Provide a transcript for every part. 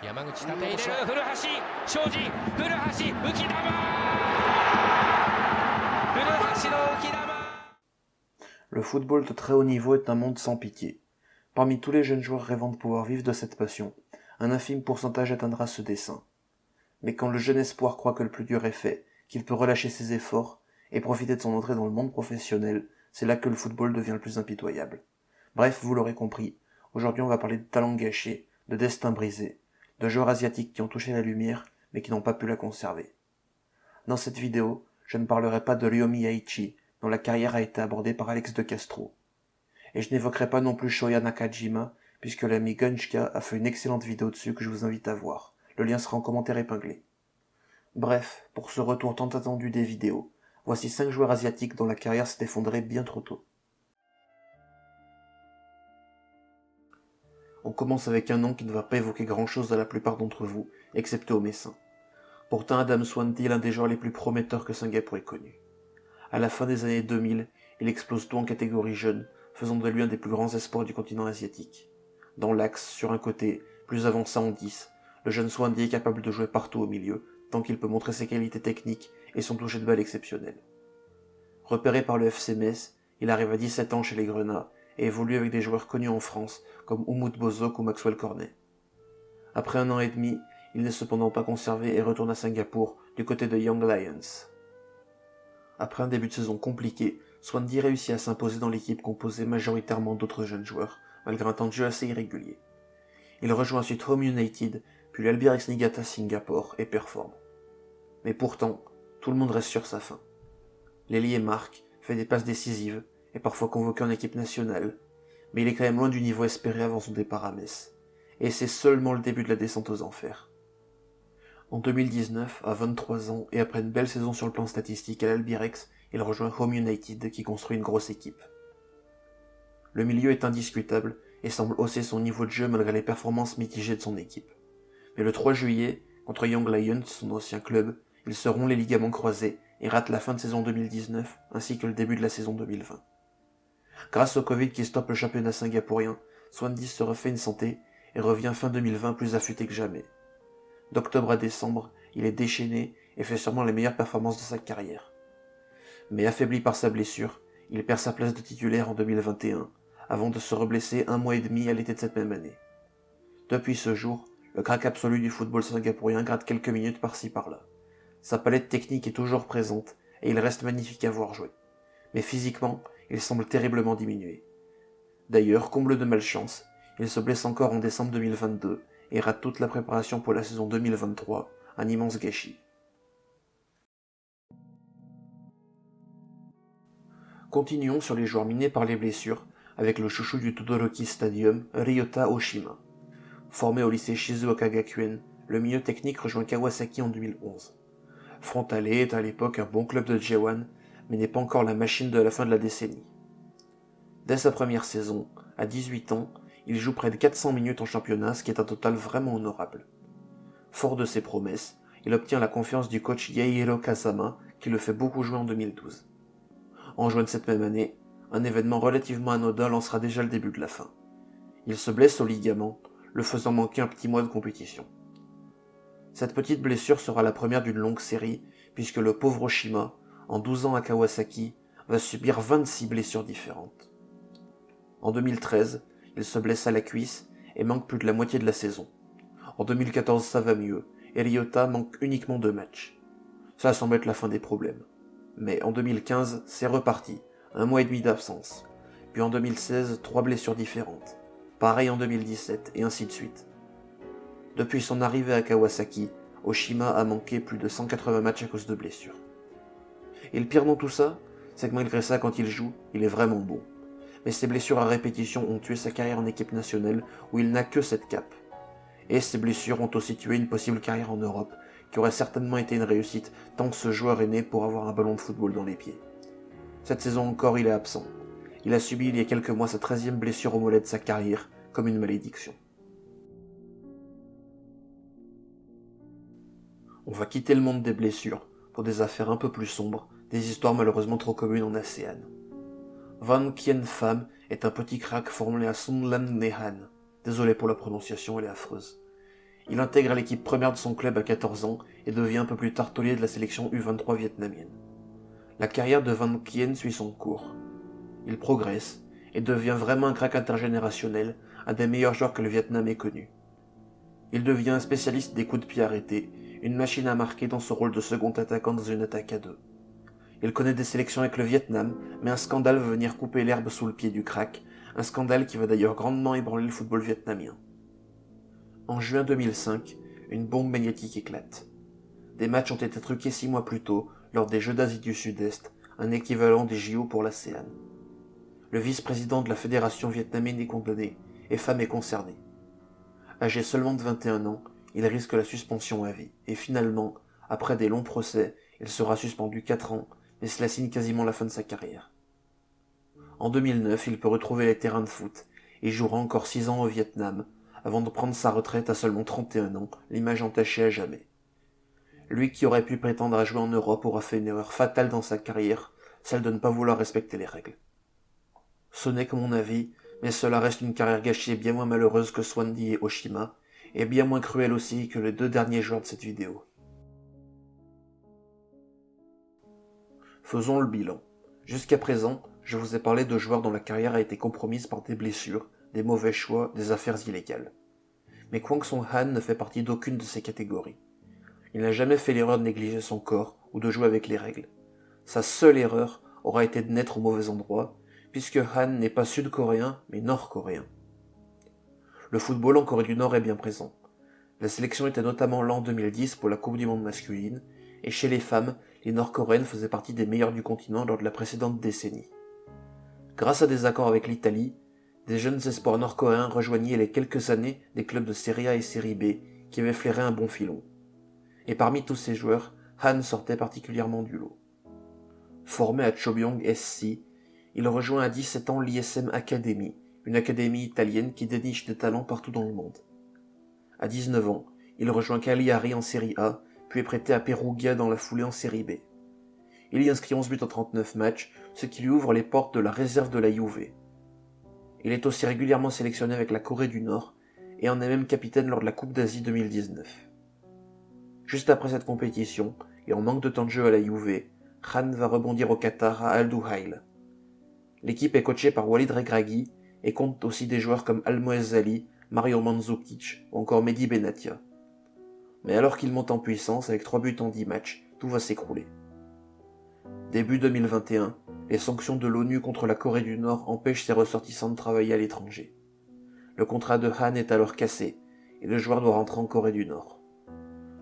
山口縦入れる古橋庄司古橋浮き球古橋の浮き球。 Le football de très haut niveau est un monde sans pitié. Parmi tous les jeunes joueurs rêvant de pouvoir vivre de cette passion, un infime pourcentage atteindra ce dessein. Mais quand le jeune espoir croit que le plus dur est fait, qu'il peut relâcher ses efforts et profiter de son entrée dans le monde professionnel, c'est là que le football devient le plus impitoyable. Bref, vous l'aurez compris, aujourd'hui on va parler de talents gâchés, de destins brisés, de joueurs asiatiques qui ont touché la lumière mais qui n'ont pas pu la conserver. Dans cette vidéo, je ne parlerai pas de Ryomi Aichi, dont la carrière a été abordée par Alex de Castro. Et je n'évoquerai pas non plus Shoya Nakajima, puisque l'ami Gunchka a fait une excellente vidéo dessus que je vous invite à voir. Le lien sera en commentaire épinglé. Bref, pour ce retour tant attendu des vidéos, voici 5 joueurs asiatiques dont la carrière s'est effondrée bien trop tôt. On commence avec un nom qui ne va pas évoquer grand chose à la plupart d'entre vous, excepté aux Messins. Pourtant Adam Swanty est l'un des joueurs les plus prometteurs que Singapour ait connu. À la fin des années 2000, il explose tout en catégorie jeune, faisant de lui un des plus grands espoirs du continent asiatique. Dans l'axe, sur un côté, plus avancé en 10, le jeune Swandy est capable de jouer partout au milieu, tant qu'il peut montrer ses qualités techniques et son toucher de balle exceptionnel. Repéré par le FC Metz, il arrive à 17 ans chez les Grenats et évolue avec des joueurs connus en France comme Umut Bozok ou Maxwell Cornet. Après 1 an et demi, il n'est cependant pas conservé et retourne à Singapour du côté de Young Lions. Après un début de saison compliqué, Swandy réussit à s'imposer dans l'équipe composée majoritairement d'autres jeunes joueurs, malgré un temps de jeu assez irrégulier. Il rejoint ensuite Home United, puis l'Albirex Niigata Singapour et performe. Mais pourtant, tout le monde reste sur sa faim. L'ailier marque, fait des passes décisives, est parfois convoqué en équipe nationale, mais il est quand même loin du niveau espéré avant son départ à Metz. Et c'est seulement le début de la descente aux enfers. En 2019, à 23 ans et après une belle saison sur le plan statistique à l'Albirex, il rejoint Home United qui construit une grosse équipe. Le milieu est indiscutable et semble hausser son niveau de jeu malgré les performances mitigées de son équipe. Mais le 3 juillet, contre Young Lions, son ancien club, ils se rompt les ligaments croisés et ratent la fin de saison 2019 ainsi que le début de la saison 2020. Grâce au Covid qui stoppe le championnat singapourien, Swandy se refait une santé et revient fin 2020 plus affûté que jamais. D'octobre à décembre, il est déchaîné et fait sûrement les meilleures performances de sa carrière. Mais affaibli par sa blessure, il perd sa place de titulaire en 2021, avant de se reblesser 1 mois et demi à l'été de cette même année. Depuis ce jour, le crack absolu du football singapourien gratte quelques minutes par-ci par-là. Sa palette technique est toujours présente et il reste magnifique à voir jouer. Mais physiquement, il semble terriblement diminué. D'ailleurs, comble de malchance, il se blesse encore en décembre 2022 et rate toute la préparation pour la saison 2023, un immense gâchis. Continuons sur les joueurs minés par les blessures, avec le chouchou du Todoroki Stadium, Ryota Oshima. Formé au lycée Shizuoka Gakuen, le milieu technique rejoint Kawasaki en 2011. Frontale est à l'époque un bon club de J1, mais n'est pas encore la machine de la fin de la décennie. Dès sa première saison, à 18 ans, il joue près de 400 minutes en championnat, ce qui est un total vraiment honorable. Fort de ses promesses, il obtient la confiance du coach Yaihiro Kazama, qui le fait beaucoup jouer en 2012. En juin de cette même année, un événement relativement anodin lancera déjà le début de la fin. Il se blesse au ligament, le faisant manquer un petit mois de compétition. Cette petite blessure sera la première d'une longue série, puisque le pauvre Oshima, en 12 ans à Kawasaki, va subir 26 blessures différentes. En 2013, il se blesse à la cuisse et manque plus de la moitié de la saison. En 2014, ça va mieux, et Ryota manque uniquement 2 matchs. Ça semble être la fin des problèmes. Mais en 2015, c'est reparti, 1 mois et demi d'absence. Puis en 2016, 3 blessures différentes. Pareil en 2017, et ainsi de suite. Depuis son arrivée à Kawasaki, Oshima a manqué plus de 180 matchs à cause de blessures. Et le pire dans tout ça, c'est que malgré ça, quand il joue, il est vraiment bon. Mais ses blessures à répétition ont tué sa carrière en équipe nationale, où il n'a que cette cape. Et ces blessures ont aussi tué une possible carrière en Europe, qui aurait certainement été une réussite tant que ce joueur est né pour avoir un ballon de football dans les pieds. Cette saison encore, il est absent. Il a subi il y a quelques mois sa 13e blessure au mollet de sa carrière, comme une malédiction. On va quitter le monde des blessures pour des affaires un peu plus sombres, des histoires malheureusement trop communes en ASEAN. Van Kien Pham est un petit crack formé à Sunlan Nehan. Désolé pour la prononciation, elle est affreuse. Il intègre l'équipe première de son club à 14 ans et devient un peu plus tard taulier de la sélection U23 vietnamienne. La carrière de Van Kien suit son cours. Il progresse et devient vraiment un crack intergénérationnel, un des meilleurs joueurs que le Vietnam ait connu. Il devient un spécialiste des coups de pied arrêtés, une machine à marquer dans son rôle de second attaquant dans une attaque à deux. Il connaît des sélections avec le Vietnam, mais un scandale va venir couper l'herbe sous le pied du crack, un scandale qui va d'ailleurs grandement ébranler le football vietnamien. En juin 2005, une bombe magnétique éclate. Des matchs ont été truqués 6 mois plus tôt, lors des Jeux d'Asie du Sud-Est, un équivalent des JO pour l'ASEAN. Le vice-président de la fédération vietnamienne est condamné, et Pham est concerné. Âgé seulement de 21 ans, il risque la suspension à vie, et finalement, après des longs procès, il sera suspendu 4 ans, mais cela signe quasiment la fin de sa carrière. En 2009, il peut retrouver les terrains de foot, et jouera encore 6 ans au Vietnam, avant de prendre sa retraite à seulement 31 ans, l'image entachée à jamais. Lui qui aurait pu prétendre à jouer en Europe aura fait une erreur fatale dans sa carrière, celle de ne pas vouloir respecter les règles. Ce n'est que mon avis, mais cela reste une carrière gâchée bien moins malheureuse que Swandi et Oshima, et bien moins cruelle aussi que les 2 derniers joueurs de cette vidéo. Faisons le bilan. Jusqu'à présent, je vous ai parlé de joueurs dont la carrière a été compromise par des blessures, des mauvais choix, des affaires illégales. Mais Kwang Song-han ne fait partie d'aucune de ces catégories. Il n'a jamais fait l'erreur de négliger son corps ou de jouer avec les règles. Sa seule erreur aura été de naître au mauvais endroit, puisque Han n'est pas sud-coréen, mais nord-coréen. Le football en Corée du Nord est bien présent. La sélection était notamment là en 2010 pour la Coupe du Monde masculine, et chez les femmes, les nord-coréennes faisaient partie des meilleures du continent lors de la précédente décennie. Grâce à des accords avec l'Italie, des jeunes espoirs nord-coréens rejoignaient les quelques années des clubs de Série A et Série B qui avaient flairé un bon filon. Et parmi tous ces joueurs, Han sortait particulièrement du lot. Formé à Chobyong SC, il rejoint à 17 ans l'ISM Academy, une académie italienne qui déniche des talents partout dans le monde. À 19 ans, il rejoint Cagliari en Série A, puis est prêté à Perugia dans la foulée en Série B. Il y inscrit 11 buts en 39 matchs, ce qui lui ouvre les portes de la réserve de la Juve. Il est aussi régulièrement sélectionné avec la Corée du Nord, et en est même capitaine lors de la Coupe d'Asie 2019. Juste après cette compétition, et en manque de temps de jeu à la Juve, Han va rebondir au Qatar à Al Duhail. L'équipe est coachée par Walid Regragui et compte aussi des joueurs comme Almoez Ali, Mario Mandzukic ou encore Mehdi Benatia. Mais alors qu'il monte en puissance avec 3 buts en 10 matchs, tout va s'écrouler. Début 2021, les sanctions de l'ONU contre la Corée du Nord empêchent ses ressortissants de travailler à l'étranger. Le contrat de Han est alors cassé et le joueur doit rentrer en Corée du Nord.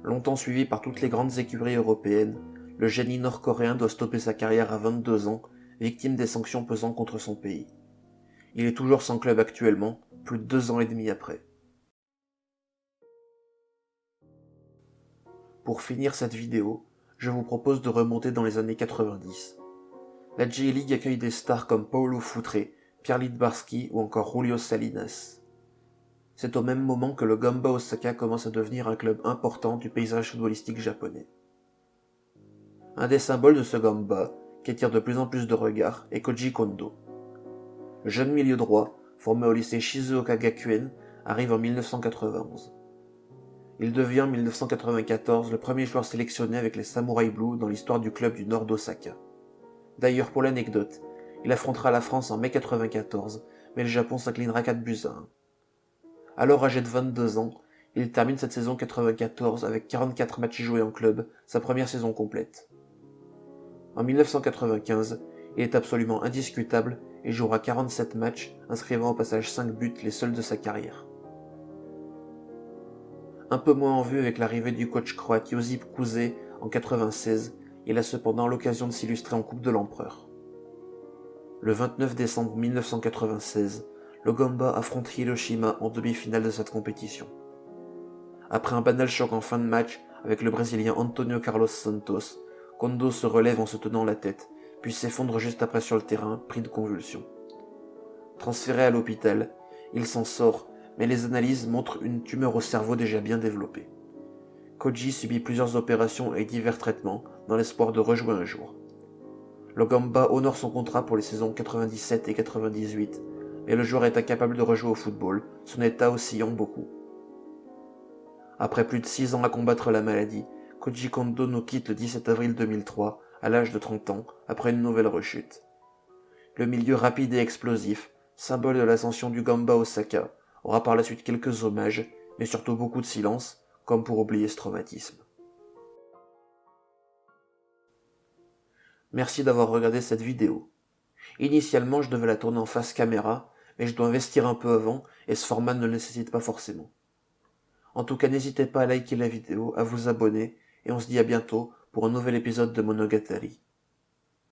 Longtemps suivi par toutes les grandes écuries européennes, le génie nord-coréen doit stopper sa carrière à 22 ans, victime des sanctions pesant contre son pays. Il est toujours sans club actuellement, plus de 2 ans et demi après. Pour finir cette vidéo, je vous propose de remonter dans les années 90. La J-League accueille des stars comme Paulo Futre, Pierre Littbarski ou encore Julio Salinas. C'est au même moment que le Gamba Osaka commence à devenir un club important du paysage footballistique japonais. Un des symboles de ce Gamba, qui attire de plus en plus de regards, est Koji Kondo. Le jeune milieu droit, formé au lycée Shizuoka Gakuen, arrive en 1991. Il devient en 1994 le premier joueur sélectionné avec les Samurai Blue dans l'histoire du club du nord d'Osaka. D'ailleurs, pour l'anecdote, il affrontera la France en mai 1994, mais le Japon s'inclinera 4 buts à 1. Alors âgé de 22 ans, il termine cette saison 94 avec 44 matchs joués en club, sa première saison complète. En 1995, il est absolument indiscutable et jouera 47 matchs, inscrivant au passage 5 buts, les seuls de sa carrière. Un peu moins en vue avec l'arrivée du coach croate Josip Kuze en 96, il a cependant l'occasion de s'illustrer en Coupe de l'Empereur. Le 29 décembre 1996, le Gamba affronte Hiroshima en demi-finale de cette compétition. Après un banal choc en fin de match avec le Brésilien Antonio Carlos Santos, Kondo se relève en se tenant la tête, puis s'effondre juste après sur le terrain, pris de convulsions. Transféré à l'hôpital, il s'en sort, mais les analyses montrent une tumeur au cerveau déjà bien développée. Koji subit plusieurs opérations et divers traitements dans l'espoir de rejouer un jour. Le Gamba honore son contrat pour les saisons 97 et 98, mais le joueur est incapable de rejouer au football, son état oscillant beaucoup. Après plus de 6 ans à combattre la maladie, Koji Kondo nous quitte le 17 avril 2003, à l'âge de 30 ans, après une nouvelle rechute. Le milieu rapide et explosif, symbole de l'ascension du Gamba Osaka, aura par la suite quelques hommages, mais surtout beaucoup de silence, comme pour oublier ce traumatisme. Merci d'avoir regardé cette vidéo. Initialement, je devais la tourner en face caméra, mais je dois investir un peu avant, et ce format ne le nécessite pas forcément. En tout cas, n'hésitez pas à liker la vidéo, à vous abonner, et on se dit à bientôt pour un nouvel épisode de Monogatari.